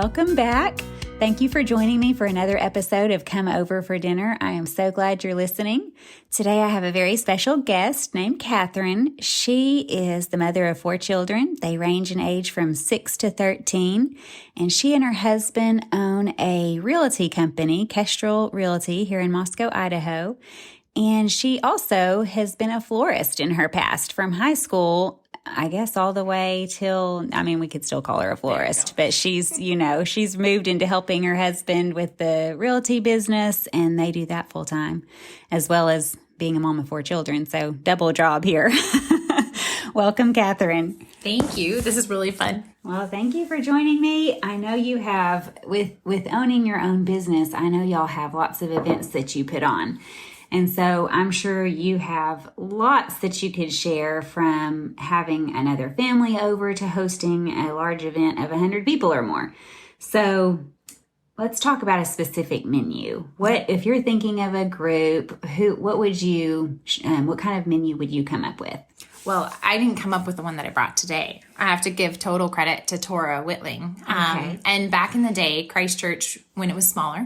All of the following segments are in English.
welcome back. Thank you for joining me for another episode of Come Over for Dinner. I am so glad you're listening. Today I have a very special guest named Kathryn. She is the mother of 4 children. They range in age from 6 to 13. And she and her husband own a realty company, Kestrel Realty, here in Moscow, Idaho. And she also has been a florist in her past from high school, I guess all the way till, we could still call her a florist, but she's moved into helping her husband with the realty business, and they do that full time, as well as being a mom of 4 children. So double job here. Welcome, Kathryn. Thank you. This is really fun. Well, thank you for joining me. I know you have, with owning your own business, I know y'all have lots of events that you put on. And so I'm sure you have lots that you could share, from having another family over to hosting a large event of 100 people or more. So let's talk about a specific menu. What, if you're thinking of a group, what kind of menu would you come up with? Well, I didn't come up with the one that I brought today. I have to give total credit to Tora Whitling. Okay. And back in the day, Christ Church, when it was smaller,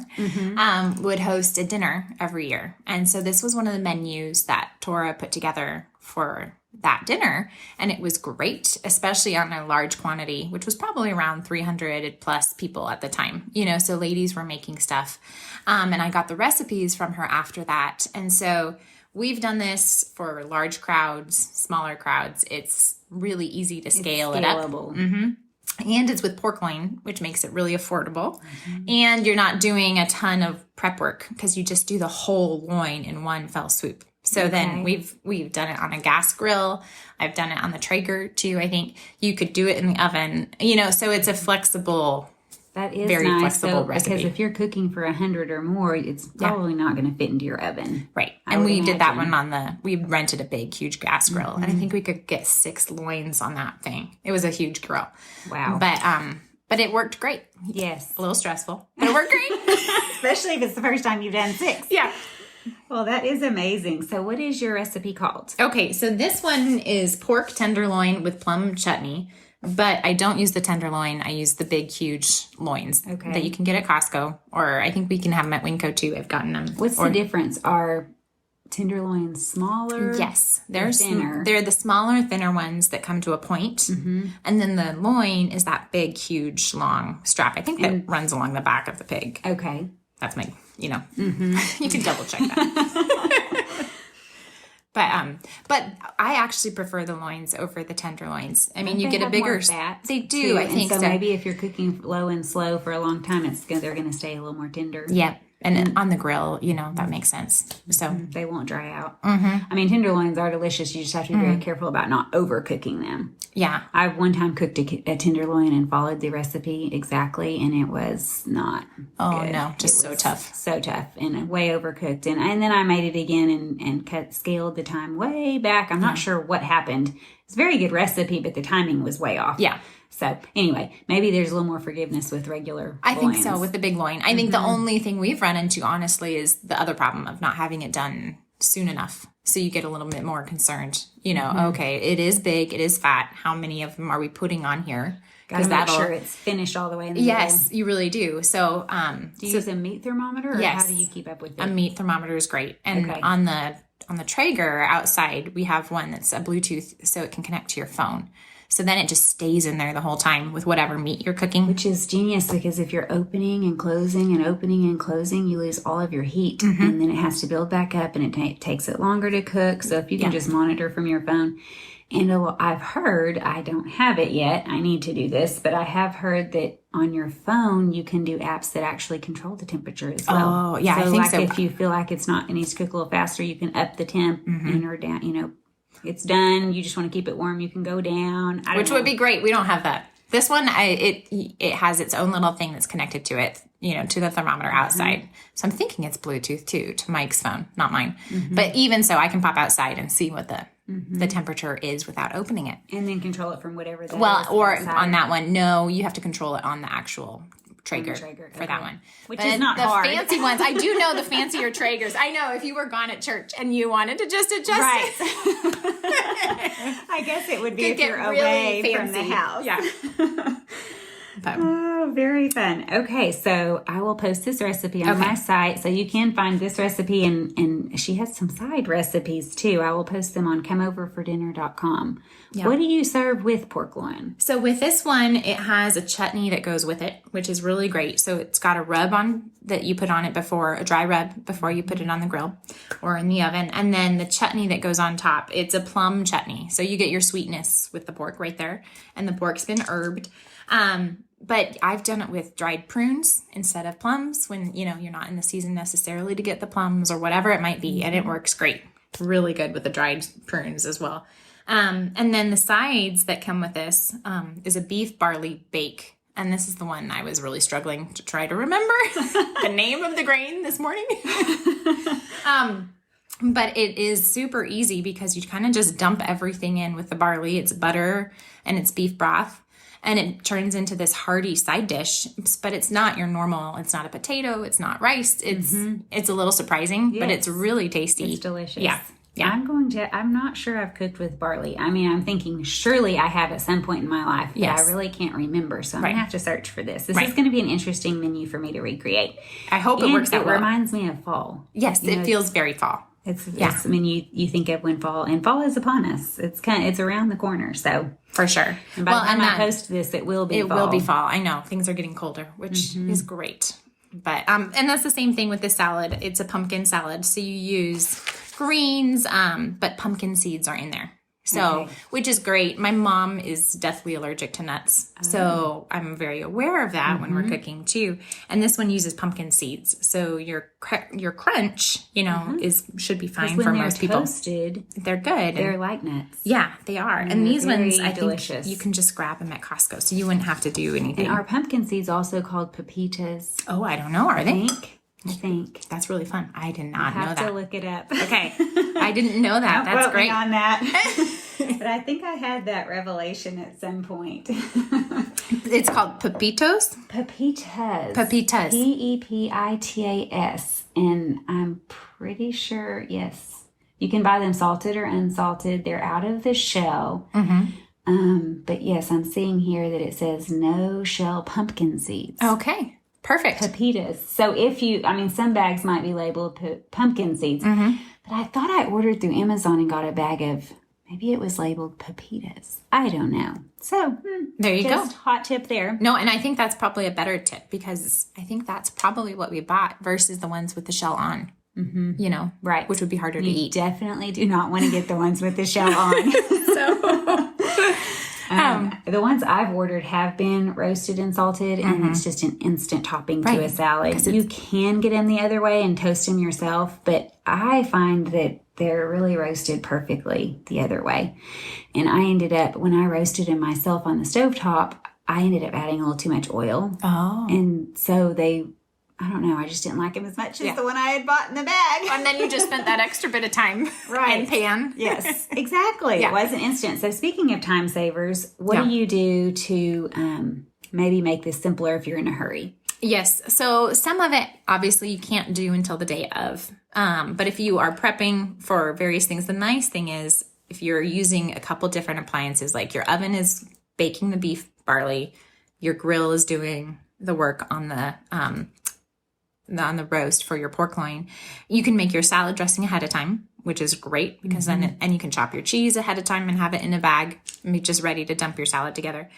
would host a dinner every year. And so this was one of the menus that Tora put together for that dinner. And it was great, especially on a large quantity, which was probably around 300 plus people at the time. So ladies were making stuff. And I got the recipes from her after that. And so we've done this for large crowds, smaller crowds. It's really easy to scale it up. Mm-hmm. And it's with pork loin, which makes it really affordable. Mm-hmm. And you're not doing a ton of prep work because you just do the whole loin in one fell swoop. So then we've done it on a gas grill. I've done it on the Traeger too. I think you could do it in the oven, so it's a flexible, that is very nice. flexible recipe. Because if you're cooking for 100 or more, it's probably not going to fit into your oven. Right. And we did that one we rented a big, huge gas grill. And I think we could get 6 loins on that thing. It was a huge grill. Wow. But it worked great. Yes. A little stressful, but it worked great. Especially if it's the first time you've done 6. Yeah. Well, that is amazing. So what is your recipe called? Okay. So this one is pork tenderloin with plum chutney. But I don't use the tenderloin. I use the big, huge loins that you can get at Costco. Or I think we can have them at Winco, too. I've gotten them. What's the difference? Are tenderloins smaller? Yes. They're thinner? They're the smaller, thinner ones that come to a point. Mm-hmm. And then the loin is that big, huge, long strap. I think that runs along the back of the pig. Okay. That's my, you can double check that. But I actually prefer the loins over the tenderloins. You get a bigger fat. They do, I think. So maybe if you're cooking low and slow for a long time, they're going to stay a little more tender. Yep. And on the grill, that makes sense. So they won't dry out. Mm-hmm. Tenderloins are delicious. You just have to be very careful about not overcooking them. Yeah. I one time cooked a tenderloin and followed the recipe exactly, and it was not good. No, just so tough. So tough and way overcooked. And then I made it again and scaled the time way back. I'm not sure what happened. It's a very good recipe, but the timing was way off. Yeah. So anyway, maybe there's a little more forgiveness with regular I think so, with the big loin. I think the only thing we've run into, honestly, is the other problem of not having it done soon enough. So you get a little bit more concerned, okay, it is big, it is fat. How many of them are we putting on here? Gotta make sure it's finished all the way in the middle. Yes, you really do. So do you use a meat thermometer, or how do you keep up with it? A meat thermometer is great. And on the Traeger outside, we have one that's a Bluetooth, so it can connect to your phone. So then it just stays in there the whole time with whatever meat you're cooking. Which is genius, because if you're opening and closing and opening and closing, you lose all of your heat. Mm-hmm. And then it has to build back up, and it takes it longer to cook. So if you can just monitor from your phone. And I've heard, I don't have it yet, I need to do this, but I have heard that on your phone, you can do apps that actually control the temperature as well. Oh, yeah, I think so. If you feel like it needs to cook a little faster, you can up the temp in or down, it's done. You just want to keep it warm. You can go down. Which would be great. We don't have that. This one, it has its own little thing that's connected to it, to the thermometer outside. Mm-hmm. So I'm thinking it's Bluetooth too, to Mike's phone, not mine. Mm-hmm. But even so, I can pop outside and see what the temperature is without opening it. And then control it from whatever that is. Well, or outside. On that one, no, you have to control it on the actual Traeger for that one. Which is not hard. The fancy ones, I do know the fancier Traegers. I know if you were gone at church and you wanted to just adjust right. it. I guess it would be if you're really away fancy. From the house. Yeah. But Oh, very fun. Okay, so I will post this recipe on my site, so you can find this recipe, and she has some side recipes too. I will post them on comeoverfordinner.com. Yep. What do you serve with pork loin? So with this one, it has a chutney that goes with it, which is really great. So it's got a rub on that you put on it before, a dry rub before you put it on the grill or in the oven. And then the chutney that goes on top, it's a plum chutney. So you get your sweetness with the pork right there. And the pork's been herbed. But I've done it with dried prunes instead of plums when, you're not in the season necessarily to get the plums or whatever it might be. And it works great. Really good with the dried prunes as well. And then the sides that come with this is a beef barley bake. And this is the one I was really struggling to try to remember the name of the grain this morning. But it is super easy because you kind of just dump everything in with the barley. It's butter and it's beef broth. And it turns into this hearty side dish, but it's not your normal. It's not a potato. It's not rice. It's a little surprising, but it's really tasty. It's delicious. Yeah. I'm not sure I've cooked with barley. I mean, I'm thinking surely I have at some point in my life, but I really can't remember. So I'm going to have to search for this. This is going to be an interesting menu for me to recreate. I hope it works out well. It reminds me of fall. Yes, it feels very fall. It's I mean, you think of when fall, and fall is upon us. It's around the corner. So for sure. And by the time I post this, it will be fall. It will be fall. I know. Things are getting colder, which is great. But and that's the same thing with the salad. It's a pumpkin salad. So you use greens, but pumpkin seeds are in there. So, which is great. My mom is deathly allergic to nuts. So I'm very aware of that when we're cooking too. And this one uses pumpkin seeds. So your crunch, should be fine for most people. Toasted, they're good. They're like nuts. Yeah, they are. And these ones, I delicious. think you can just grab them at Costco. So you wouldn't have to do anything. And are pumpkin seeds also called pepitas? Oh, I don't know. Are they? I think. That's really fun. I did not know that. I have to look it up. Okay. I didn't know that. That's great. Me on that. But I think I had that revelation at some point. It's called pepitos? Pepitas. Pepitas. Pepitas. And I'm pretty sure, yes. You can buy them salted or unsalted. They're out of the shell. But yes, I'm seeing here that it says no shell pumpkin seeds. Okay. Perfect. Pepitas. So some bags might be labeled pumpkin seeds, but I thought I ordered through Amazon and got a bag of, maybe it was labeled pepitas. I don't know. So there you go. Hot tip there. No, and I think that's probably a better tip because I think that's probably what we bought versus the ones with the shell on. Right. Which would be harder to eat. Definitely do not want to get the ones with the shell on. The ones I've ordered have been roasted and salted, and it's just an instant topping to a salad. You can get them the other way and toast them yourself, but I find that they're really roasted perfectly the other way. And I ended up, when I roasted them myself on the stovetop, I ended up adding a little too much oil. Oh. And so I don't know, I just didn't like them as much as the one I had bought in the bag. And then you just spent that extra bit of time in pan. Yes, exactly. It wasn't instant. So speaking of time savers, what do you do to maybe make this simpler if you're in a hurry? Yes. So some of it, obviously, you can't do until the day of. But if you are prepping for various things, the nice thing is if you're using a couple different appliances, like your oven is baking the beef barley, your grill is doing the work on the roast for your pork loin, you can make your salad dressing ahead of time, which is great because then you can chop your cheese ahead of time and have it in a bag and be just ready to dump your salad together.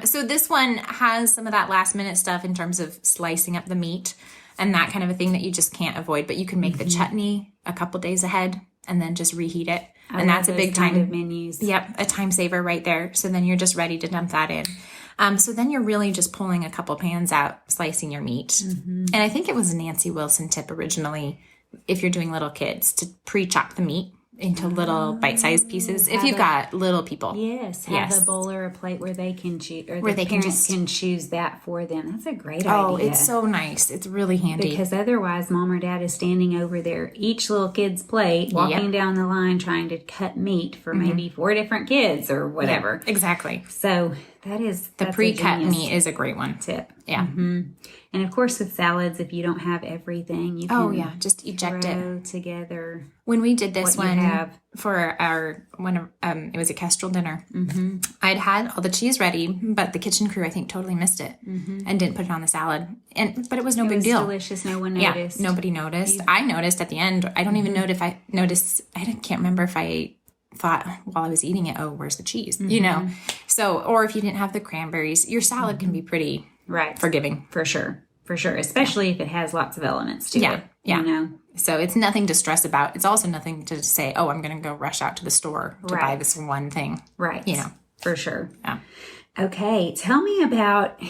So this one has some of that last minute stuff in terms of slicing up the meat and that kind of a thing that you just can't avoid, but you can make the chutney a couple days ahead and then just reheat it. And that's a big time of menus. Yep. A time saver right there. So then you're just ready to dump that in. So then you're really just pulling a couple pans out, slicing your meat. And I think it was a Nancy Wilson tip originally, if you're doing little kids, to pre-chop the meat into little bite-sized pieces. If you've got little people. Yes. Have a bowl or a plate where they can choose, or where the parents can choose that for them. That's a great idea. Oh, it's so nice. It's really handy. Because otherwise, mom or dad is standing over there, each little kid's plate, walking down the line, trying to cut meat for maybe 4 different kids or whatever. Yeah, exactly. So That's The pre-cut meat is a great one. tip. Yeah. And of course, with salads, if you don't have everything, you can just eject throw it together. When we did this what you one have. for our it was a kestrel dinner. I'd had all the cheese ready, but the kitchen crew I think totally missed it and didn't put it on the salad. But it was no big deal. Delicious. No one noticed. Yeah, nobody noticed. I noticed at the end. I don't even know if I noticed. Can't remember if I thought while I was eating it, oh, where's the cheese? You know. So, or if you didn't have the cranberries, your salad can be pretty forgiving. For sure. Especially if it has lots of elements to it. Yeah. You know? So it's nothing to stress about. It's also nothing to say, oh, I'm going to go rush out to the store to buy this one thing. Right. You know. For sure. Yeah. Okay. Tell me about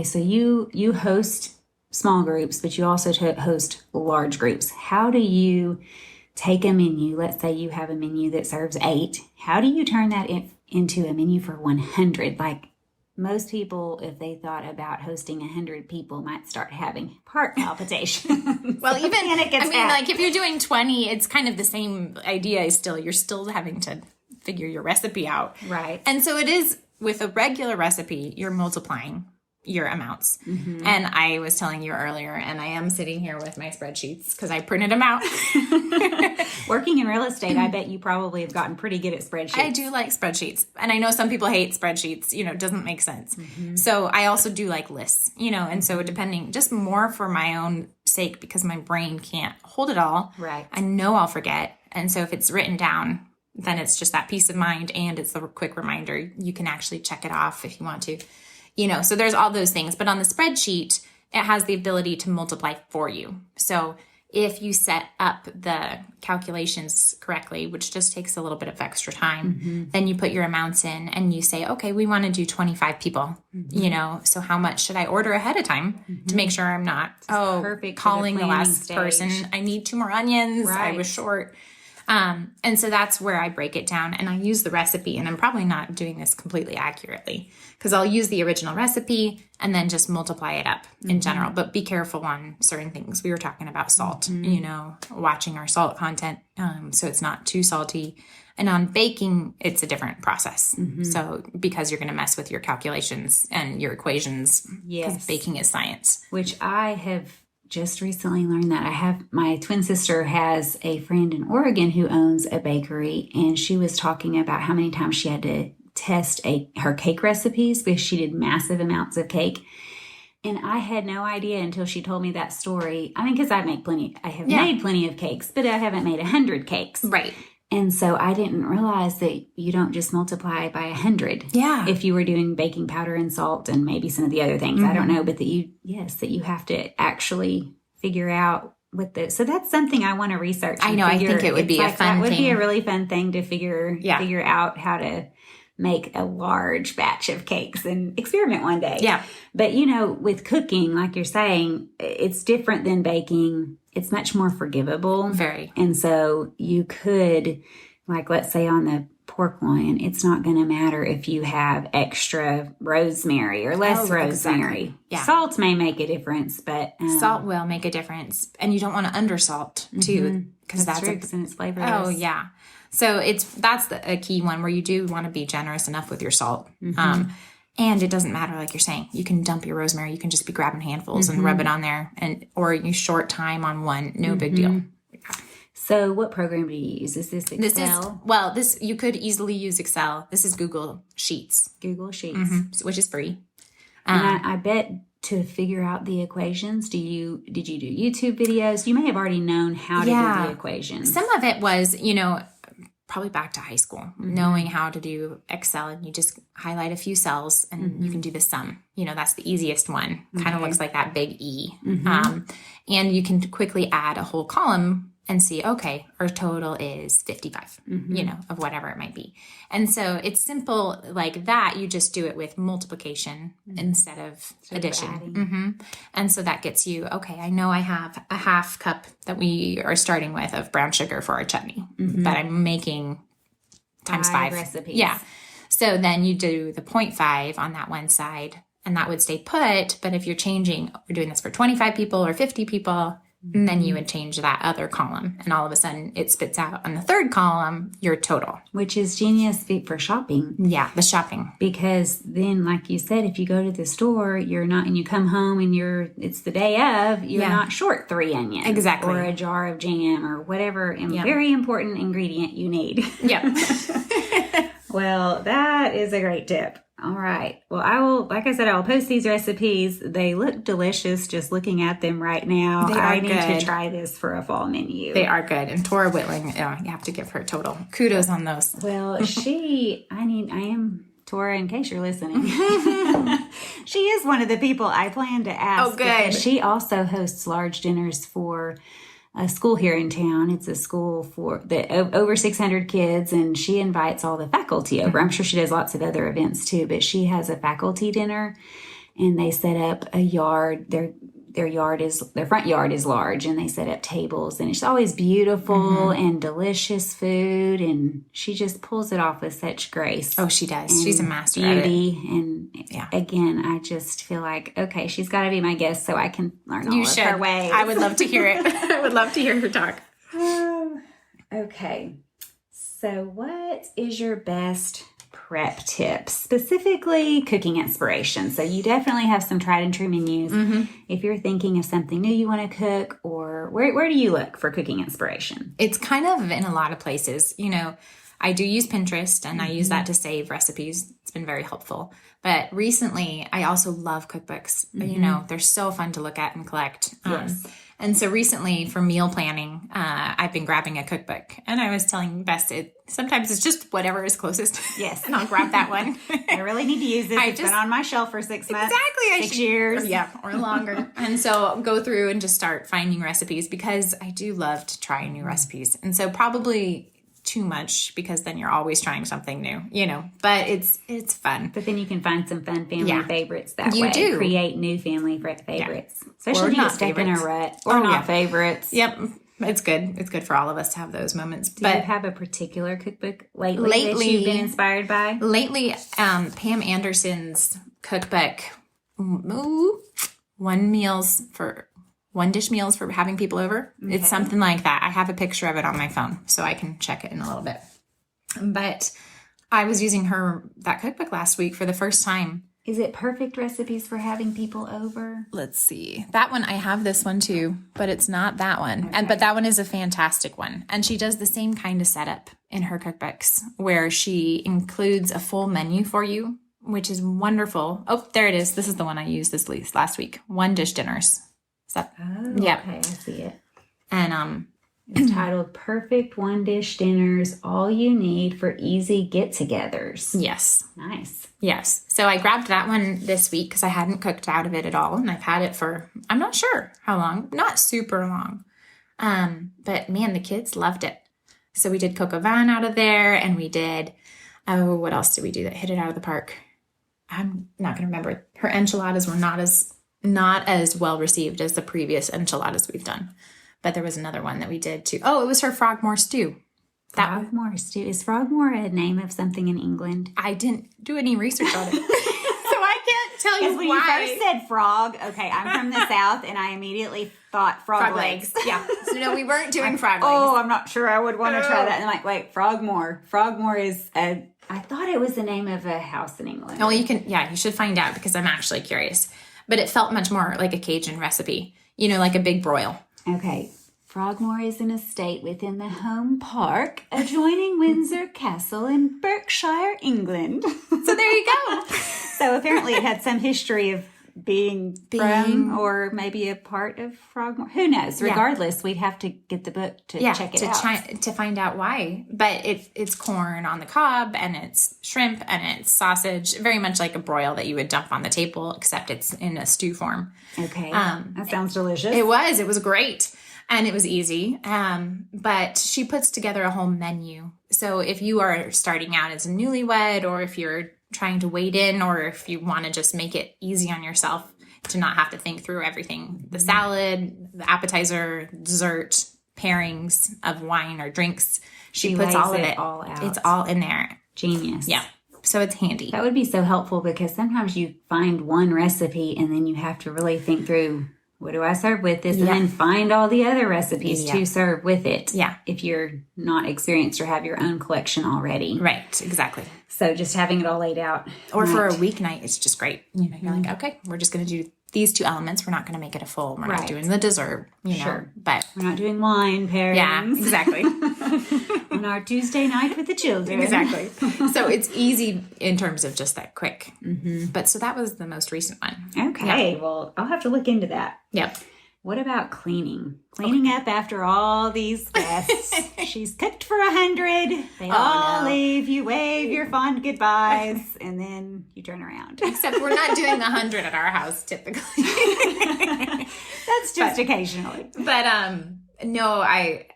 so you host small groups, but you also host large groups. How do you take a menu? Let's say you have a menu that serves 8. How do you turn that into a menu for 100? Like, most people, if they thought about hosting 100 people, might start having heart palpitations. Well, like if you're doing 20, it's kind of the same idea. You're still having to figure your recipe out. Right. And so it is with a regular recipe, you're multiplying your amounts. And I was telling you earlier, and I am sitting here with my spreadsheets because I printed them out. Working in real estate, I bet you probably have gotten pretty good at spreadsheets. I do like spreadsheets. And I know some people hate spreadsheets, it doesn't make sense. So I also do like lists, and so depending, just more for my own sake, because my brain can't hold it all. Right. I know I'll forget. And so if it's written down, then it's just that peace of mind, and it's a quick reminder. You can actually check it off if you want to. So there's all those things. But on the spreadsheet, it has the ability to multiply for you. So if you set up the calculations correctly, which just takes a little bit of extra time, then you put your amounts in and you say, okay, we want to do 25 people, so how much should I order ahead of time to make sure I'm not, calling the last person, I need 2 more onions, I was short. And so that's where I break it down, and I use the recipe, and I'm probably not doing this completely accurately because I'll use the original recipe and then just multiply it up in general, but be careful on certain things. We were talking about salt, watching our salt content. So it's not too salty. And on baking, it's a different process. So because you're going to mess with your calculations and your equations, because baking is science. Which I have just recently learned that. My twin sister has a friend in Oregon who owns a bakery, and she was talking about how many times she had to test her cake recipes because she did massive amounts of cake. And I had no idea until she told me that story. I mean, because I have made plenty of cakes, but I haven't made 100 cakes. Right. And so I didn't realize that you don't just multiply by 100. Yeah. If you were doing baking powder and salt and maybe some of the other things, I don't know, but that you have to actually figure out so that's something I want to research. I know. I think it would be a fun thing. That would be a really fun thing to figure out how to make a large batch of cakes and experiment one day. Yeah. But, with cooking, like you're saying, it's different than baking. It's much more forgivable. Very. And so you could, like, let's say on the pork loin, it's not going to matter if you have extra rosemary or less rosemary. Exactly. Yeah. Salt may make a difference, but salt will make a difference. And you don't want to undersalt too, because that's true, and it's flavorless. Oh yeah. So that's a key one where you do want to be generous enough with your salt. And it doesn't matter, like you're saying, you can dump your rosemary. You can just be grabbing handfuls and rub it on there, or you short time on one, no big deal. So what program do you use? Is this Excel? You could easily use Excel. This is Google Sheets. Google Sheets. Which is free. And I bet to figure out the equations, did you do YouTube videos? You may have already known how to do the equations. Some of it was, probably back to high school, knowing how to do Excel, and you just highlight a few cells and you can do the sum. That's the easiest one. Kind of looks like that big E. And you can quickly add a whole column and see, okay, our total is 55, of whatever it might be. And so it's simple like that. You just do it with multiplication instead of addition. And so that gets you, okay, I know I have a half cup that we are starting with of brown sugar for our chutney, but I'm making times 5 recipes. Yeah. So then you do the 0.5 on that one side, and that would stay put. But if you're changing, we're doing this for 25 people or 50 people, And then you would change that other column, and all of a sudden it spits out on the third column your total. Which is genius for shopping. Yeah, the shopping. Because then, like you said, if you go to the store, you're not, and you come home and it's the day of, you're not short 3 onions. Exactly. Or a jar of jam or whatever very important ingredient you need. Yep. Well, that is a great tip. All right. Well, I will post these recipes. They look delicious just looking at them right now. I need to try this for a fall menu. They are good. And Tora Whitling, you have to give her total kudos on those. Well, I am Tora, in case you're listening. She is one of the people I plan to ask. Oh, good. She also hosts large dinners for a school here in town. It's a school for over 600 kids, and she invites all the faculty over. I'm sure she does lots of other events too, but she has a faculty dinner, and they set up a yard. Their front yard is large, and they set up tables, and it's always beautiful and delicious food, and she just pulls it off with such grace. Oh, she does. She's a master at beauty. it. And again, I just feel like, okay, she's got to be my guest so I can learn all of her ways. I would love to hear it. I would love to hear her talk. Okay. So what is your best prep tips, specifically cooking inspiration? So you definitely have some tried and true menus. If you're thinking of something new you want to cook, or where do you look for cooking inspiration? It's kind of in a lot of places. I do use Pinterest, and I use that to save recipes. It's been very helpful. But recently, I also love cookbooks. They're so fun to look at and collect. Yes. And so recently, for meal planning, I've been grabbing a cookbook. And I was telling Bess, sometimes it's just whatever is closest. Yes. And I'll grab that one. I really need to use this. It's been on my shelf for 6 months. Exactly. 6 years. Yeah, or longer. And so I'll go through and just start finding recipes, because I do love to try new recipes. And so probably too much, because then you're always trying something new, but it's fun. But then you can find some fun family favorites that way. You do. Create new family favorites. Especially if you get stuck in a rut. Or not favorites. Yep. It's good. It's good for all of us to have those moments. Do you have a particular cookbook lately that you've been inspired by? Lately, Pam Anderson's cookbook, one dish meals for having people over. Okay. It's something like that. I have a picture of it on my phone, so I can check it in a little bit. But I was using that cookbook last week for the first time. Is it perfect recipes for having people over? Let's see. That one, I have this one too, but it's not that one. Okay. But that one is a fantastic one. And she does the same kind of setup in her cookbooks, where she includes a full menu for you, which is wonderful. Oh, there it is. This is the one I used this last week. 1 dish dinners. Okay, I see it. And it's titled Perfect 1 Dish Dinners, All You Need for Easy Get-Togethers. Yes. Nice. Yes. So I grabbed that one this week because I hadn't cooked out of it at all, and I've had it for, I'm not sure how long, not super long. But man, the kids loved it. So we did coq au vin out of there, and we did, what else did we do that hit it out of the park? I'm not going to remember. Her enchiladas were not as well received as the previous enchiladas we've done. But there was another one that we did too. Oh, it was her Frogmore stew. Frogmore stew. Is Frogmore a name of something in England? I didn't do any research on it. So I can't tell you when why. When you first said frog, okay, I'm from the South, and I immediately thought frog legs. Yeah. So no, we weren't doing frog legs. Oh, I'm not sure I would want to try that. And I'm like, wait, Frogmore. Frogmore is I thought it was the name of a house in England. No, you should find out, because I'm actually curious. But it felt much more like a Cajun recipe, like a big broil. Okay. Frogmore is an estate within the home park adjoining Windsor Castle in Berkshire, England. So there you go. So apparently it had some history of being from, or maybe a part of Frogmore. Who knows? Regardless, we'd have to get the book to check it out. To find out why. But it's corn on the cob, and it's shrimp, and it's sausage, very much like a broil that you would dump on the table, except it's in a stew form. Okay. That sounds delicious. It was great. And it was easy. But she puts together a whole menu. So if you are starting out as a newlywed, or if you're trying to wade in, or if you want to just make it easy on yourself to not have to think through everything, the salad, the appetizer, dessert, pairings of wine or drinks, she puts all of it all out. It's all in there. Genius. Yeah. So it's handy. That would be so helpful, because sometimes you find one recipe and then you have to really think through what do I serve with this? Yeah. And then find all the other recipes Yeah. to serve with it. Yeah. If you're not experienced or have your own collection already. Right. Exactly. So just having it all laid out. Or for a weeknight, it's just great. You know, you're like, okay, we're just going to do these 2 elements. We're not going to make it a full. We're not doing the dessert, you know. Sure. But we're not doing wine pairings. Yeah, exactly. On our Tuesday night with the children. Exactly. So it's easy in terms of just that quick. But so that was the most recent one. Okay. Yeah. Well, I'll have to look into that. Yep. What about cleaning? Cleaning up after all these guests. She's cooked for 100. They all leave. You wave your fond goodbyes, and then you turn around. Except we're not doing the 100 at our house typically. That's just occasionally. But no, I.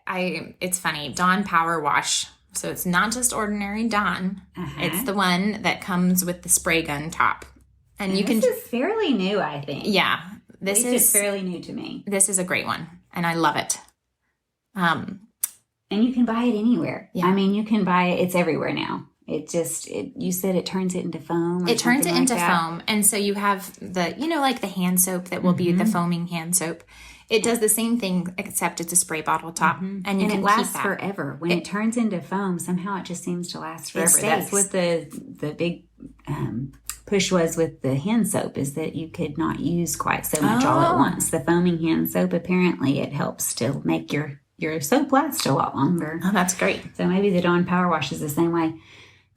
It's funny. Dawn Power Wash. So it's not just ordinary Dawn. It's the one that comes with the spray gun top, and you can. This is fairly new, I think. Yeah. This is fairly new to me. This is a great one, and I love it. And you can buy it anywhere. Yeah. I mean, you can buy it. It's everywhere now. You said it turns it into foam. It turns it into foam. And so you have like the hand soap that will be the foaming hand soap. It does the same thing, except it's a spray bottle top. And it lasts forever. When it turns into foam, somehow it just seems to last forever. That's what the big push was with the hand soap, is that you could not use quite so much all at once. The foaming hand soap, apparently it helps to make your soap last a lot longer. Oh, that's great. So maybe the Dawn Power Wash is the same way.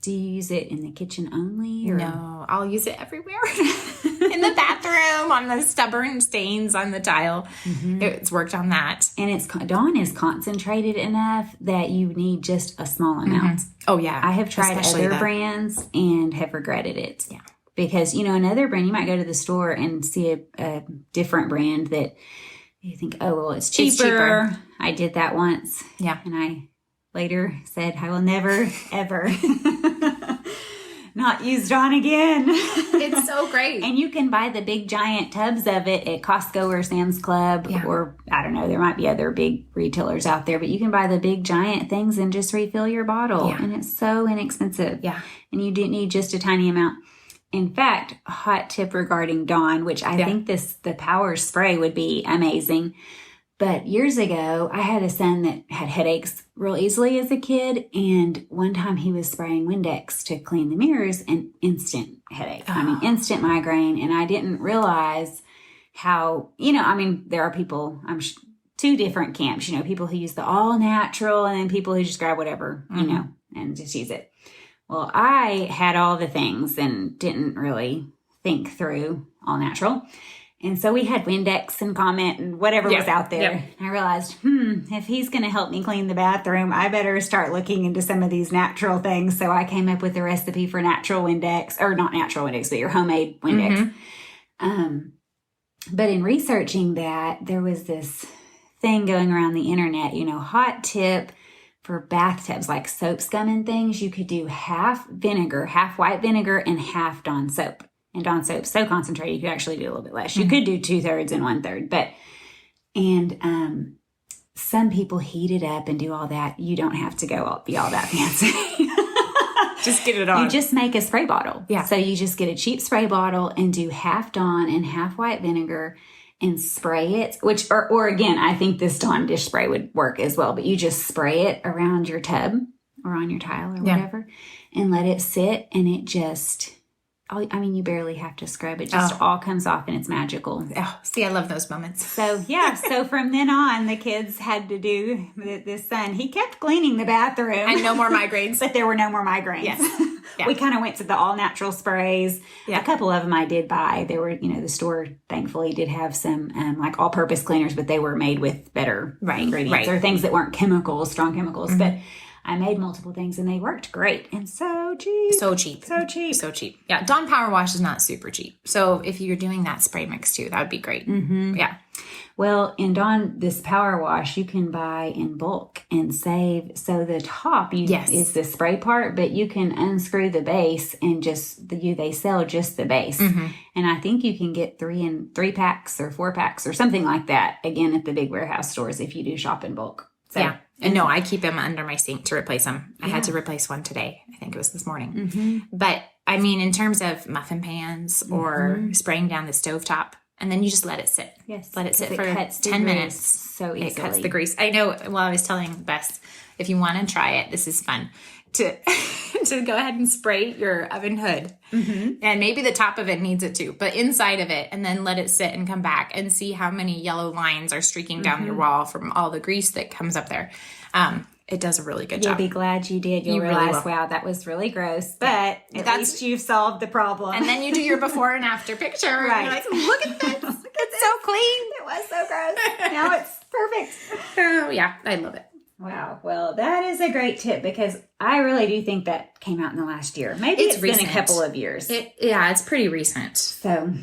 Do you use it in the kitchen only? Or? No, I'll use it everywhere. In the bathroom, on the stubborn stains on the tile. It's worked on that. And Dawn is concentrated enough that you need just a small amount. Oh, yeah. I have tried other brands and have regretted it. Yeah. Because, another brand, you might go to the store and see a different brand that you think, oh, well, it's cheaper. I did that once. Yeah. And I later said, I will never, ever not use Dawn again. It's so great. And you can buy the big giant tubs of it at Costco or Sam's Club, or I don't know, there might be other big retailers out there, but you can buy the big giant things and just refill your bottle. Yeah. And it's so inexpensive. Yeah. And you do need just a tiny amount. In fact, a hot tip regarding Dawn, which I think the power spray would be amazing. But years ago, I had a son that had headaches real easily as a kid. And one time he was spraying Windex to clean the mirrors, and instant headache. I mean, instant migraine. And I didn't realize how, there are people, two different camps, people who use the all natural and then people who just grab whatever, and just use it. Well, I had all the things and didn't really think through all natural. And so we had Windex and Comment and whatever was out there. Yep. And I realized, if he's going to help me clean the bathroom, I better start looking into some of these natural things. So I came up with a recipe for natural Windex, or not natural Windex, but your homemade Windex. But in researching that, there was this thing going around the internet, hot tip for bathtubs, like soap scum and things. You could do half vinegar, half white vinegar, and half Dawn soap. And Dawn soap's so concentrated, you could actually do a little bit less. You could do 2/3 and 1/3, and some people heat it up and do all that. You don't have to be all that fancy. Just get it on. You just make a spray bottle. Yeah. So you just get a cheap spray bottle and do half Dawn and half white vinegar and spray it, or again, I think this Dawn dish spray would work as well, but you just spray it around your tub or on your tile or whatever and let it sit, and it just... you barely have to scrub. It just all comes off, and it's magical. Oh, see, I love those moments. So, so from then on, the kids had to do this son. He kept cleaning the bathroom. And no more migraines. But there were no more migraines. Yes. Yeah. We kind of went to the all-natural sprays. Yeah. A couple of them I did buy. There were, the store, thankfully, did have some, all-purpose cleaners, but they were made with better ingredients or things that weren't strong chemicals. But I made multiple things, and they worked great. And so cheap. So cheap. Yeah. Dawn Power Wash is not super cheap. So if you're doing that spray mix too, that would be great. Yeah. Well, in Dawn, this Power Wash, you can buy in bulk and save. So the top is the spray part, but you can unscrew the base and they sell just the base. And I think you can get 3 packs or 4 packs or something like that, again, at the big warehouse stores if you do shop in bulk. So, yeah. And no, I keep them under my sink to replace them. I had to replace one today. I think it was this morning. But I mean, in terms of muffin pans or spraying down the stovetop, and then you just let it sit. Yes. Let it sit for 10 minutes. So easily. It cuts the grease. I know. Well, I was telling Bess, if you want to try it, this is fun to go ahead and spray your oven hood. And maybe the top of it needs it too, but inside of it, and then let it sit and come back and see how many yellow lines are streaking down your wall from all the grease that comes up there. It does a really good job. You'll be glad you did. You'll realize, wow, that was really gross. But at least you've solved the problem. And then you do your before and after picture. Right. And you're like, look at this. It's so clean. It was so gross. Now it's perfect. Oh, yeah. I love it. Wow. Well, that is a great tip because I really do think that came out in the last year. Maybe it's been a couple of years. It's pretty recent. So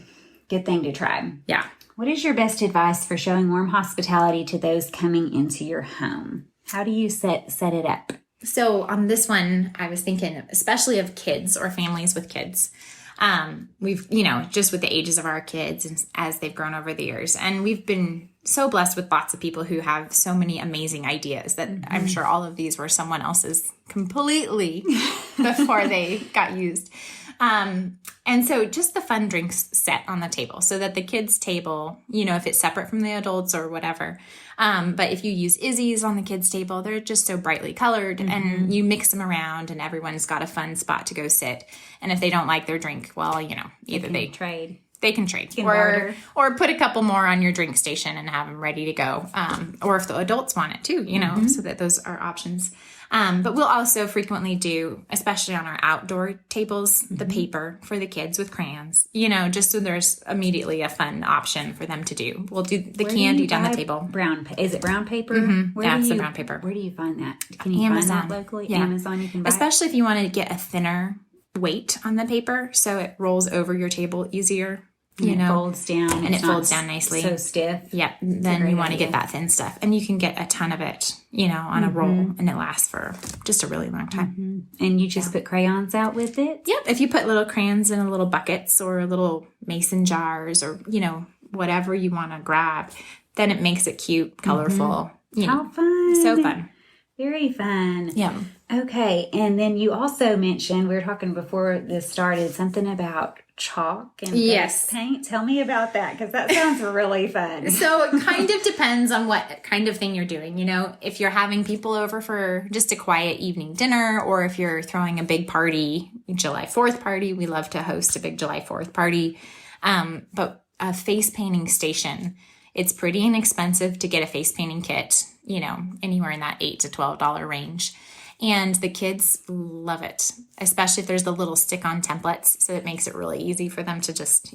good thing to try. Yeah. What is your best advice for showing warm hospitality to those coming into your home? How do you set it up? So on this one, I was thinking especially of kids or families with kids. We've, just with the ages of our kids and as they've grown over the years. And we've been so blessed with lots of people who have so many amazing ideas that I'm sure all of these were someone else's completely before they got used. And so just the fun drinks set on the table so that the kids' table, if it's separate from the adults or whatever. But if you use Izzy's on the kids' table, they're just so brightly colored and you mix them around and everyone's got a fun spot to go sit. And if they don't like their drink, well, either they trade. They can trade or put a couple more on your drink station and have them ready to go. Or if the adults want it too, so that those are options. But we'll also frequently do, especially on our outdoor tables, the paper for the kids with crayons, just so there's immediately a fun option for them to do. We'll do the candy down the table. Is it brown paper? It's the brown paper. Where do you find that? Can you Amazon. find that locally? Yeah. Amazon you can buy. Especially if you want to get a thinner weight on the paper so it rolls over your table easier. It folds down. And it folds down nicely. So stiff. Yeah. Then you want to get that thin stuff. And you can get a ton of it, on a roll. And it lasts for just a really long time. And you just put crayons out with it? Yep. If you put little crayons in little buckets or little mason jars or, whatever you want to grab, then it makes it cute, colorful. How fun. So fun. Very fun. Yeah. Okay. And then you also mentioned, we were talking before this started, something about chalk and paint. Tell me about that because that sounds really fun. So it kind of depends on what kind of thing you're doing. If you're having people over for just a quiet evening dinner or if you're throwing a big party, July 4th party, we love to host a big July 4th party. But a face painting station, it's pretty inexpensive to get a face painting kit, anywhere in that $8 to $12 range. And the kids love it, especially if there's the little stick-on templates. So it makes it really easy for them to just,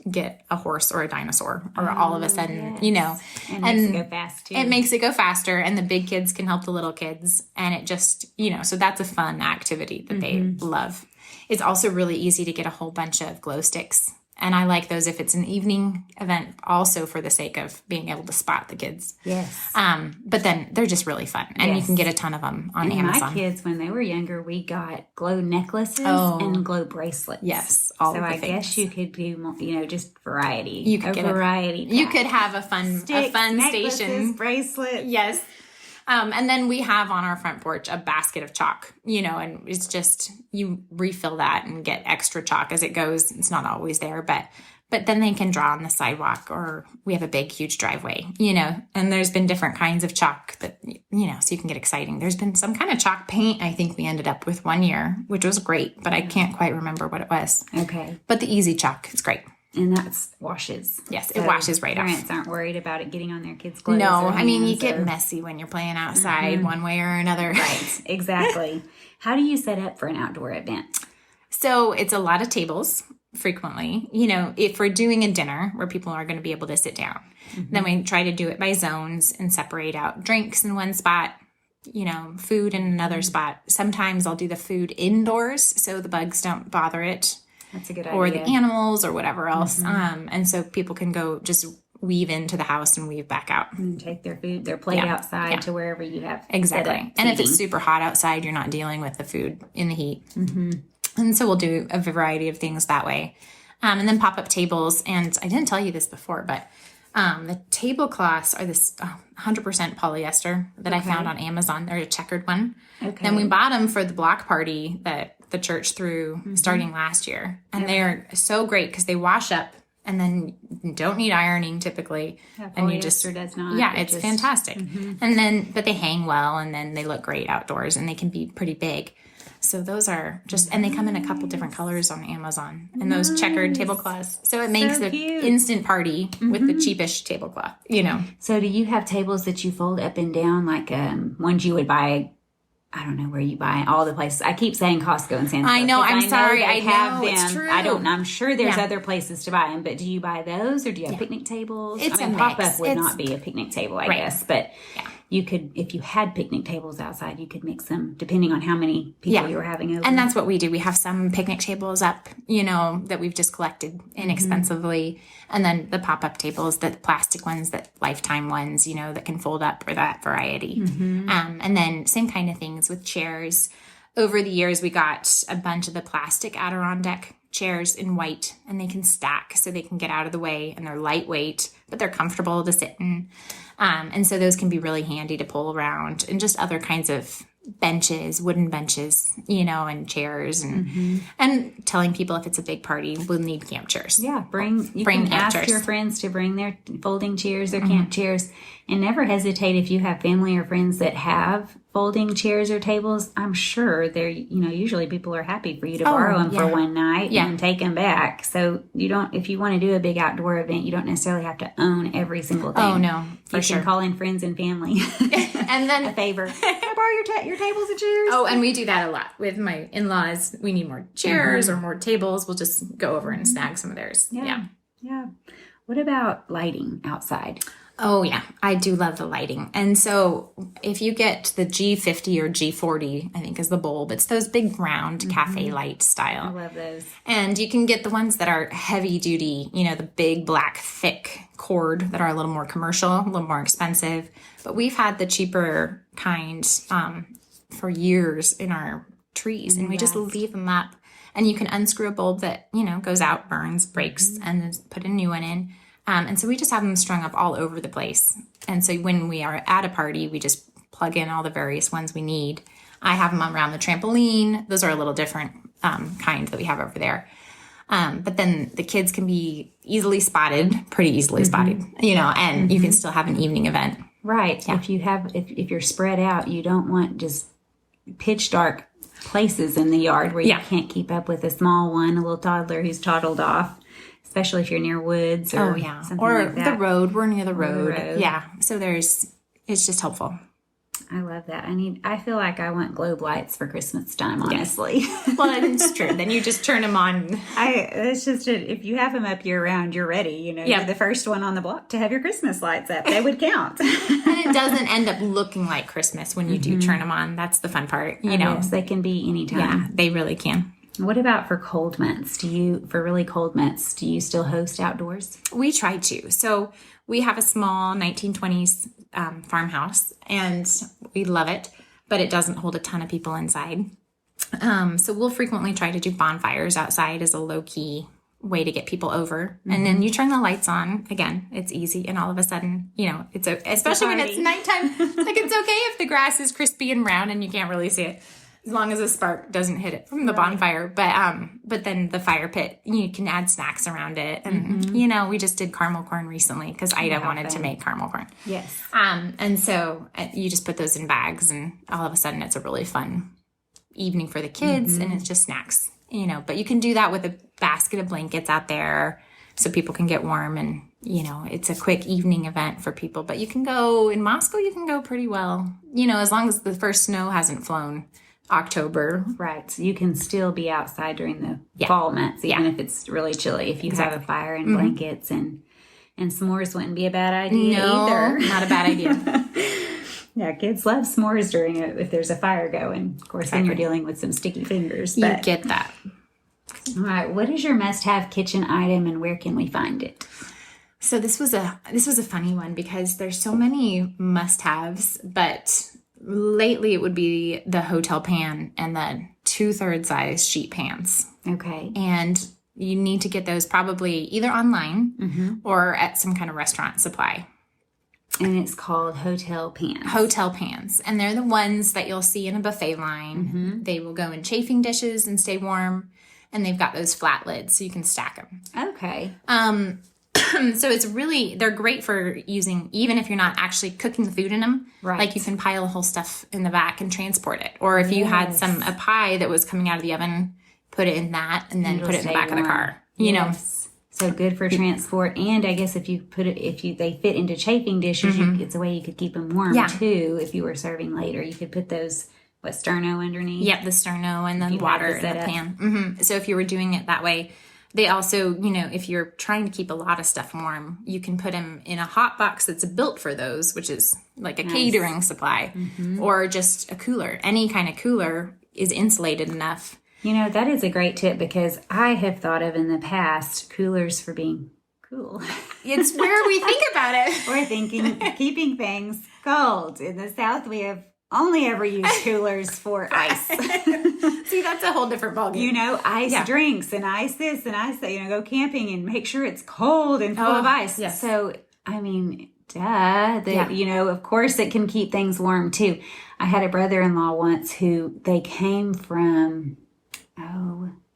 get a horse or a dinosaur or all of a sudden, And it makes it go fast too. It makes it go faster and the big kids can help the little kids. And it just, so that's a fun activity that they love. It's also really easy to get a whole bunch of glow sticks. And I like those if it's an evening event also for the sake of being able to spot the kids. Yes. But then they're just really fun. And you can get a ton of them on Amazon. My kids, when they were younger, we got glow necklaces and glow bracelets. Yes. All so of the I things. Guess you could do, just variety. You could get variety. You could have a fun station. Bracelet. Yes. And then we have on our front porch a basket of chalk, and it's just, you refill that and get extra chalk as it goes. It's not always there, but then they can draw on the sidewalk or we have a big, huge driveway, and there's been different kinds of chalk that, so you can get exciting. There's been some kind of chalk paint I think we ended up with one year, which was great, but I can't quite remember what it was. Okay. But the easy chalk is great. And that's washes. Yes, it washes right off. Parents aren't worried about it getting on their kids' clothes. No, I mean, you get messy when you're playing outside one way or another. Right, exactly. How do you set up for an outdoor event? So it's a lot of tables frequently. If we're doing a dinner where people are going to be able to sit down, then we try to do it by zones and separate out drinks in one spot, food in another spot. Sometimes I'll do the food indoors so the bugs don't bother it. That's a good idea. Or the animals or whatever else. And so people can go just weave into the house and weave back out. And take their food, their plate outside to wherever you have. Exactly. And if it's super hot outside, you're not dealing with the food in the heat. And so we'll do a variety of things that way. And then pop-up tables. And I didn't tell you this before, but the tablecloths are this 100% polyester that I found on Amazon. They're a checkered one. Okay. And we bought them for the block party that the church threw starting last year. And they're so great because they wash up and then you don't need ironing typically. Yeah, and you just does not. Yeah, it's fantastic. And then, but they hang well, and then they look great outdoors, and they can be pretty big. So those are just, and they come in a couple different colors on Amazon, and those checkered tablecloths. So it makes the instant party with the cheapest tablecloth, So do you have tables that you fold up and down, like ones you would buy? I don't know where you buy all the places. I keep saying Costco and Sam's Club. I know. I'm sorry. I have them. It's true. I'm sure there's other places to buy them, but do you buy those, or do you have picnic tables? It's a mix. Pop-up would not be a picnic table, I guess, but you could, if you had picnic tables outside, you could mix them depending on how many people you were having over. And that's what we do. We have some picnic tables up, that we've just collected inexpensively. And then the pop-up tables, the plastic ones, that lifetime ones, that can fold up, or that variety. And then same kind of things with chairs. Over the years, we got a bunch of the plastic Adirondack chairs in white, and they can stack so they can get out of the way, and they're lightweight, but they're comfortable to sit in. And so those can be really handy to pull around, and just other kinds of benches, wooden benches, and chairs, and telling people if it's a big party, we'll need camp chairs. Yeah, you can ask your friends to bring their folding chairs, their camp chairs, and never hesitate if you have family or friends that have folding chairs or tables. I'm sure they're, usually people are happy for you to borrow them for one night and take them back. So if you want to do a big outdoor event, you don't necessarily have to own every single thing. Oh, no, you can call in friends and family. And then a favor. Can I borrow your tables and chairs? Oh, and we do that a lot with my in-laws. We need more chairs or more tables. We'll just go over and snag some of theirs. Yeah. What about lighting outside? Oh, yeah. I do love the lighting. And so if you get the G50 or G40, I think is the bulb, it's those big round cafe light style. I love those. And you can get the ones that are heavy duty, the big black thick cord that are a little more commercial, a little more expensive. But we've had the cheaper kind for years in our trees, and we just leave them up. And you can unscrew a bulb that, goes out, burns, breaks, and then put a new one in. And so we just have them strung up all over the place. And so when we are at a party, we just plug in all the various ones we need. I have them around the trampoline. Those are a little different kind that we have over there. But then the kids can be pretty easily spotted, and you can still have an evening event. Right. Yeah. If you're spread out, you don't want just pitch dark places in the yard where you can't keep up with a small one, a little toddler who's toddled off. Especially if you're near woods or something like that. The road. We're near the road. Yeah. So it's just helpful. I love that. I feel like I want globe lights for Christmas time, honestly. Yes. Well, it's true. Then you just turn them on. It's just, if you have them up year round, you're ready. You're the first one on the block to have your Christmas lights up. They would count. And it doesn't end up looking like Christmas when you do turn them on. That's the fun part. Yes, they can be anytime. Yeah, they really can. What about for cold months? For really cold months, do you still host outdoors? We try to. So we have a small 1920s farmhouse, and we love it, but it doesn't hold a ton of people inside. So we'll frequently try to do bonfires outside as a low-key way to get people over. And then you turn the lights on. Again, it's easy, and all of a sudden, especially when it's nighttime, it's okay if the grass is crispy and brown and you can't really see it. As long as a spark doesn't hit it from the bonfire. But then the fire pit, you can add snacks around it. And, we just did caramel corn recently because Ida wanted to make caramel corn. Yes. And so you just put those in bags, and all of a sudden it's a really fun evening for the kids, and it's just snacks, But you can do that with a basket of blankets out there so people can get warm, and, it's a quick evening event for people. But you can go, in Moscow, you can go pretty well, as long as the first snow hasn't flown. October. Right. So you can still be outside during the fall months, even if it's really chilly. If you have a fire and blankets, and s'mores wouldn't be a bad idea either. Not a bad idea. Yeah, kids love s'mores if there's a fire going. Of course, then you're dealing with some sticky fingers. You get that. All right. What is your must-have kitchen item, and where can we find it? So this was a funny one because there's so many must-haves, but lately it would be the hotel pan and the 2/3 size sheet pans. Okay. And you need to get those probably either online or at some kind of restaurant supply. And it's called hotel pans. Hotel pans. And they're the ones that you'll see in a buffet line. They will go in chafing dishes and stay warm. and they've got those flat lids so you can stack them. Okay. So it's really, they're great for using, even if you're not actually cooking the food in them. Right. Like you can pile whole stuff in the back and transport it. Or if you had a pie that was coming out of the oven, put it in that and then put it in the back of the car. You know. So good for transport. And I guess if you put it, they fit into chafing dishes, it's a way you could keep them warm too. If you were serving later, you could put those, sterno underneath? Yep, the sterno and then water in the pan. So if you were doing it that way, they also, if you're trying to keep a lot of stuff warm, you can put them in a hot box that's built for those, which is like a catering supply, or just a cooler. Any kind of cooler is insulated enough. That is a great tip, because I have thought of in the past coolers for being cool. It's where we think about it. We're thinking keeping things cold. In the South, we have only ever used coolers for ice. See, that's a whole different ballgame. Ice drinks and ice this and ice that. Go camping and make sure it's cold and full of ice. Yes. So, of course it can keep things warm too. I had a brother-in-law once who they came from,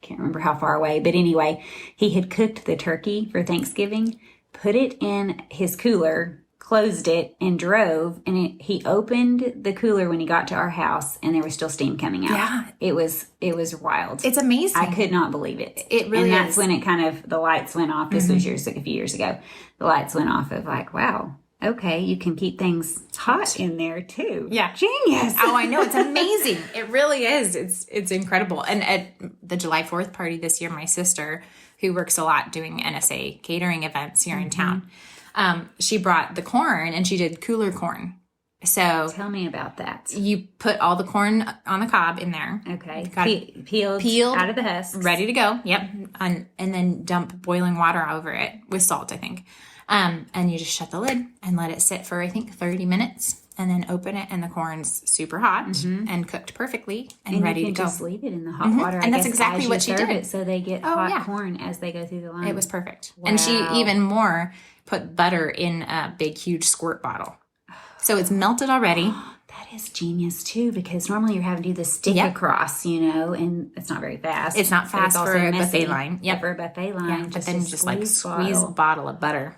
can't remember how far away, but anyway, he had cooked the turkey for Thanksgiving, put it in his cooler, closed it, and drove. And he opened the cooler when he got to our house, and there was still steam coming out. Yeah, it was wild. It's amazing. I could not believe it. It really is. And that's when it kind of the lights went off. This was a few years ago. The lights went off of like, wow. Okay, you can keep things hot in there too. Yeah. Genius. Oh, I know. It's amazing. It really is. It's incredible. And at the July 4th party this year, my sister, who works a lot doing NSA catering events here in town, she brought the corn, and she did cooler corn. So tell me about that. You put all the corn on the cob in there. Okay. Peeled out of the husk. Ready to go. Yep. And then dump boiling water over it with salt, I think. And you just shut the lid and let it sit for, I think, 30 minutes, and then open it, and the corn's super hot and cooked perfectly and ready to go. Just leave it in the hot water. And that's exactly what she did. So they get hot corn as they go through the line. It was perfect. Wow. And she even more put butter in a big, huge squirt bottle. So it's melted already. That is genius too, because normally you're having to do the stick across, and it's not very fast. It's not fast for a buffet line. Yep. For a buffet line. Yeah, but then you just squeeze a bottle of butter.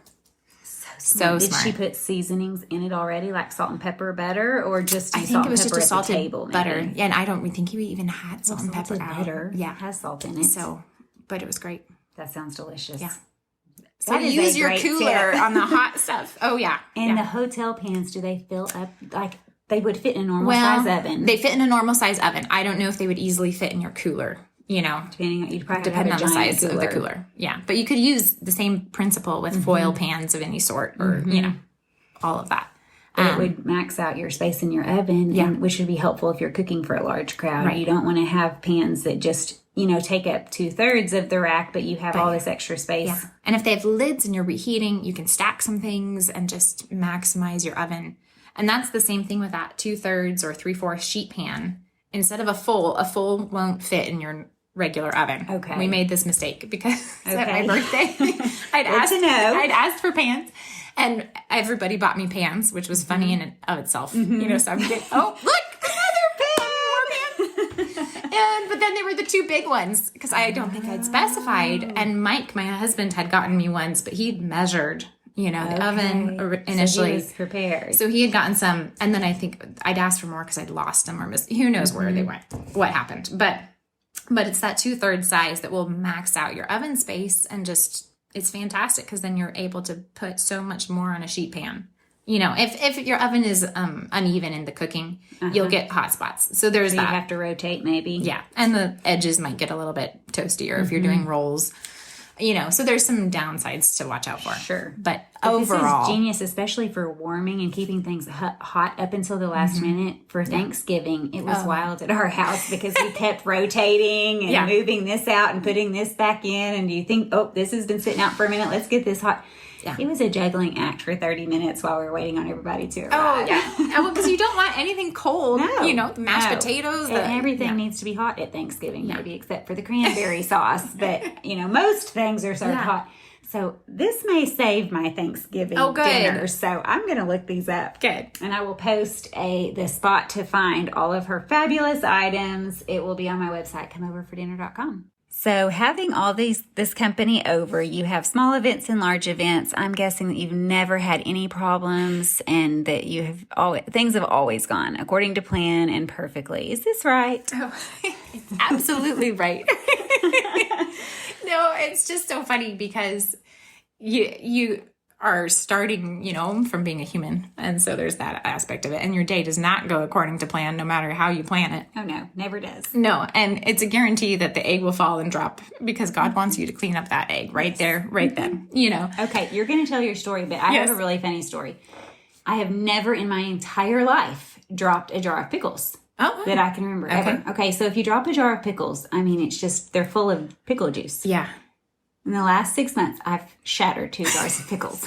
So did she put seasonings in it already, like salt and pepper butter, or just I think it was just a salted table, butter? Yeah, and I don't think you even had salt and pepper butter. Yeah, it has salt in it. So, but it was great. That sounds delicious. Yeah. So use your cooler on the hot stuff. Oh yeah. And the hotel pans, do they fill up like they would fit in a normal size oven? They fit in a normal size oven. I don't know if they would easily fit in your cooler. Depending on the size of the cooler. Yeah, but you could use the same principle with foil pans of any sort, or all of that. But it would max out your space in your oven, and which would be helpful if you're cooking for a large crowd. Right. You don't want to have pans that just take up 2/3 of the rack, but you have all this extra space. Yeah. And if they have lids and you're reheating, you can stack some things and just maximize your oven. And that's the same thing with that 2/3 or 3/4 sheet pan. Instead of a full won't fit in your regular oven. Okay. We made this mistake because at my birthday, I'd asked for pans, and everybody bought me pans, which was funny in and of itself. So I'm getting, look, another pan. But then they were the two big ones, because I don't think I'd specified. And Mike, my husband, had gotten me ones, but he'd measured, the oven initially. So he was prepared. So he had gotten some, and then I think I'd asked for more because I'd lost them, or who knows where they went, what happened. But it's that 2/3 size that will max out your oven space, and just, it's fantastic, because then you're able to put so much more on a sheet pan. If your oven is uneven in the cooking, you'll get hot spots. So there's that. You have to rotate maybe. Yeah. And the edges might get a little bit toastier if you're doing rolls. So there's some downsides to watch out for. Sure. But overall, this is genius, especially for warming and keeping things hot up until the last minute. For Thanksgiving, it was wild at our house, because we kept rotating and moving this out and putting this back in. And you think, this has been sitting out for a minute, let's get this hot. Yeah. It was a juggling act for 30 minutes while we were waiting on everybody to arrive. Oh, yeah. Well, because you don't want anything cold. No. The mashed potatoes. And everything needs to be hot at Thanksgiving, maybe except for the cranberry sauce. But, most things are served hot. So this may save my Thanksgiving dinner. So I'm going to look these up. Good. And I will post the spot to find all of her fabulous items. It will be on my website, comeoverfordinner.com. So having all this company over, you have small events and large events. I'm guessing that you've never had any problems and that things have always gone according to plan and perfectly. Is this right? Oh, it's absolutely right. No, it's just so funny because you are starting, from being a human. And so there's that aspect of it. And your day does not go according to plan, no matter how you plan it. Oh, no, never does. No. And it's a guarantee that the egg will fall and drop because God wants you to clean up that egg right there, right then, Okay, you're going to tell your story, but I have a really funny story. I have never in my entire life dropped a jar of pickles. Oh, that I can remember ever. Okay, so if you drop a jar of pickles, it's just, they're full of pickle juice. Yeah. In the last 6 months, I've shattered 2 jars of pickles.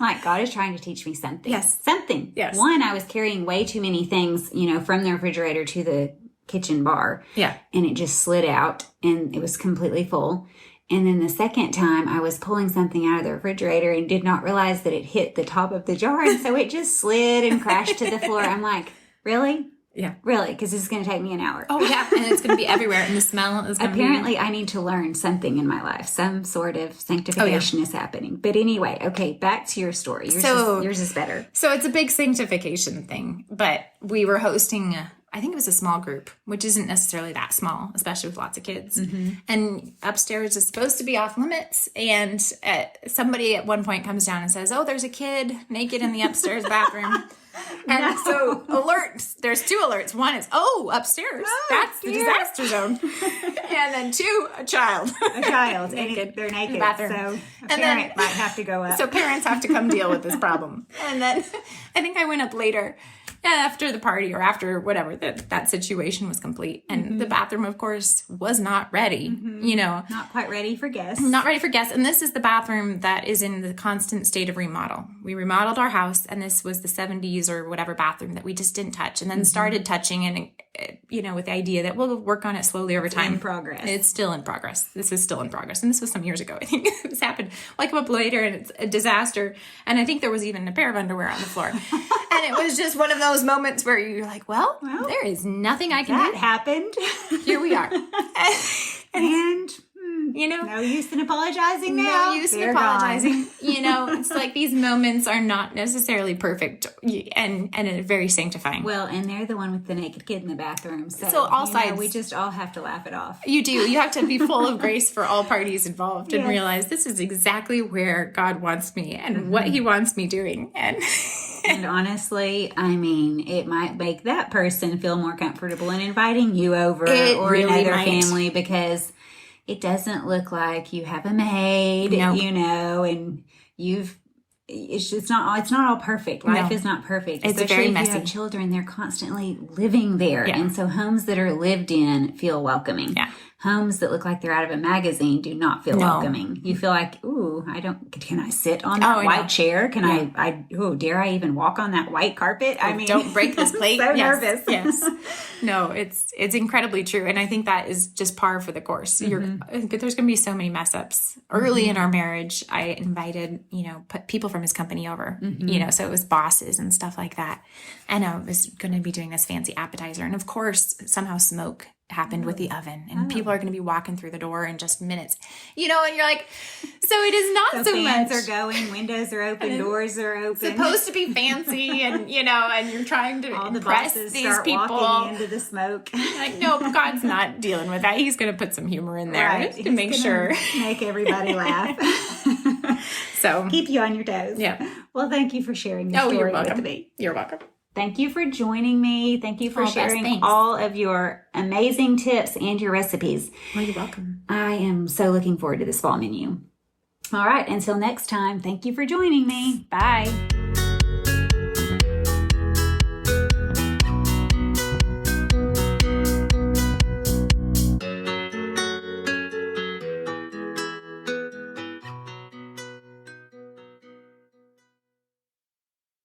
Like, God is trying to teach me something. Yes. Something. Yes. One, I was carrying way too many things, from the refrigerator to the kitchen bar. Yeah. And it just slid out and it was completely full. And then the second time, I was pulling something out of the refrigerator and did not realize that it hit the top of the jar. And so it just slid and crashed to the floor. I'm like, really? Yeah. Really? Because this is going to take me an hour. Oh, yeah. And it's going to be everywhere. And the smell is going to be... Apparently, I need to learn something in my life. Some sort of sanctification is happening. But anyway, okay, back to your story. Yours is better. So it's a big sanctification thing. But we were hosting, I think it was a small group, which isn't necessarily that small, especially with lots of kids. Mm-hmm. And upstairs is supposed to be off limits. And somebody at one point comes down and says, oh, there's a kid naked in the upstairs bathroom. And so alerts, there's 2 alerts. One is, upstairs. That's the disaster zone. And then 2, a child. A child. Naked. They're naked. In the bathroom. So a parent might have to go up. So parents have to come deal with this problem. And then I think I went up later after the party or after whatever, that situation was complete. And the bathroom, of course, was not ready, Not quite ready for guests. Not ready for guests. And this is the bathroom that is in the constant state of remodel. We remodeled our house, and this was the 70s or whatever bathroom that we just didn't touch, and then started touching and, with the idea that we'll work on it slowly over time. In progress. It's still in progress. This is still in progress. And this was some years ago. I think this happened. Well, I come up later and it's a disaster. And I think there was even a pair of underwear on the floor. And it was just one of those moments where you're like, well there is nothing I can do. That happened. Here we are. And no use in apologizing now. No use in apologizing. It's like these moments are not necessarily perfect and very sanctifying. Well, and they're the one with the naked kid in the bathroom. So all sides. We just all have to laugh it off. You do. You have to be full of grace for all parties involved and realize this is exactly where God wants me and what he wants me doing. And honestly, it might make that person feel more comfortable in inviting you over or really another family because it doesn't look like you have a maid, and it's not all perfect. Life is not perfect. It's especially very if messy. You have children, they're constantly living there. Yeah. And so homes that are lived in feel welcoming. Yeah. Homes that look like they're out of a magazine do not feel welcoming. You feel like, can I sit on that white chair? Can dare I even walk on that white carpet? Don't break this plate. So nervous. Yes. No, it's incredibly true. And I think that is just par for the course. There's going to be so many mess ups. Early in our marriage, I invited, people from his company over, so it was bosses and stuff like that. And I was going to be doing this fancy appetizer. And of course, somehow smoke happened with the oven, and people are going to be walking through the door in just minutes, and you're like, so it is not so fans much. Are going, windows are open, doors are open. Supposed to be fancy, and and you're trying to all the impress bosses these start people. Walking into the smoke. Like, no, God's not dealing with that. He's going to put some humor in there to make sure, make everybody laugh. So keep you on your toes. Yeah. Well, thank you for sharing your story with me. You're welcome. Thank you for joining me. Thank you for sharing all of your amazing tips and your recipes. Well, you're welcome. I am so looking forward to this fall menu. All right. Until next time, thank you for joining me. Bye.